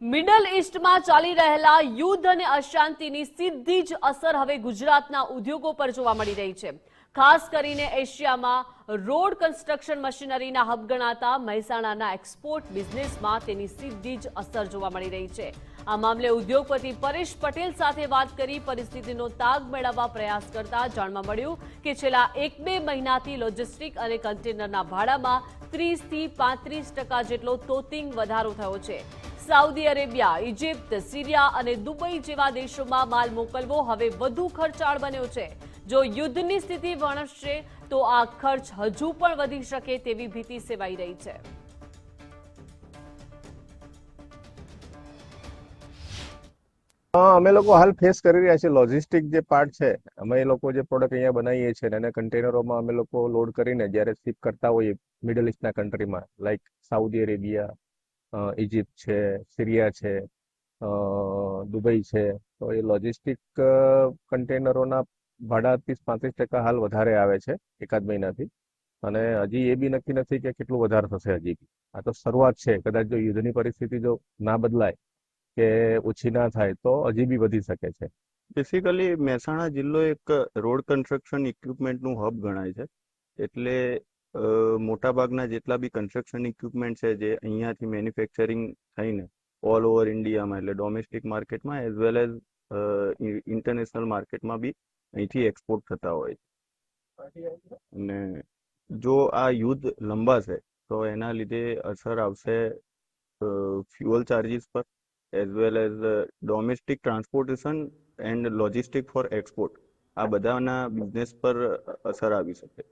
Middle ઈસ્ટમાં ચાલી રહેલા યુદ્ધ અને અશાંતિની સીધી જ અસર હવે ગુજરાતના ઉદ્યોગો પર જોવા મળી રહી છે. ખાસ કરીને એશિયામાં રોડ કન્સ્ટ્રક્શન મશીનરીના હબ ગણાતા મહેસાણાના એક્સપોર્ટ બિઝનેસમાં તેની સીધી જ અસર જોવા મળી રહી છે. આ મામલે ઉદ્યોગપતિ પરેશ પટેલ સાથે વાત કરી પરિસ્થિતિનો તાગ મેળવવા પ્રયાસ કરતા જાણવા મળ્યું કે છેલ્લા 1-2 મહિનાથી લોજિસ્ટિક અને કન્ટેનરના ભાડામાં 30 થી 35% જેટલો તોતિંગ વધારો થયો છે. સાઉદી અરેબિયા, ઇજિપ્ત, સિરિયા અને દુબઈ જેવા દેશોમાં માલ મોકલવો હવે વધુ ખર્ચાળ બન્યો છે. જો યુદ્ધની સ્થિતિ વણસશે તો આ ખર્ચ હજુ પણ વધી શકે તેવી ભીતિ સેવાઈ રહી છે. અમે લોકો હાલ ફેસ કરી રહ્યા છીએ લોજિસ્ટિક જે પાર્ટ છે. અમે એ લોકો જે પ્રોડક્ટ અહીંયા બનાવીએ છીએ અને કન્ટેનરોમાં અમે લોકો લોડ કરીને જ્યારે શિપ કરતા હોઈએ મિડલ ઇસ્ટના કન્ટ્રીમાં, લાઈક સાઉદી અરેબિયા, ઇજિપ્ત છે, સિરિયા છે, દુબઈ છે, તો એ લોજિસ્ટિક કન્ટેનરોના ભાડા 30-35% હાલ વધારે આવે છે એકાદ મહિનાથી. અને હજી એ બી નક્કી નથી કે કેટલું વધારે થશે. હજી બી આ તો શરૂઆત છે. કદાચ જો યુદ્ધની પરિસ્થિતિ જો ના બદલાય કે ઓછી ના થાય તો હજી બી વધી શકે છે. બેસિકલી મહેસાણા જિલ્લો એક રોડ કન્સ્ટ્રક્શન ઇક્વિપમેન્ટનું હબ ગણાય છે. એટલે મોટાભાગના જેટલા બી કન્સ્ટ્રક્શન ઇક્વિપમેન્ટ છે જે અહીંયાથી મેન્યુફેક્ચરિંગ થઈને ઓલ ઓવર ઇન્ડિયામાં એટલે ડોમેસ્ટિક માર્કેટમાં એઝ વેલ એઝ ઇન્ટરનેશનલ માર્કેટમાં બી અહીંથી એક્સપોર્ટ થતા હોય છે. અને જો આ યુદ્ધ લંબાશે તો એના લીધે અસર આવશે ફ્યુઅલ ચાર્જીસ પર as well as domestic transportation and logistic for export, આ બધાના બિઝનેસ પર અસર આવી શકે.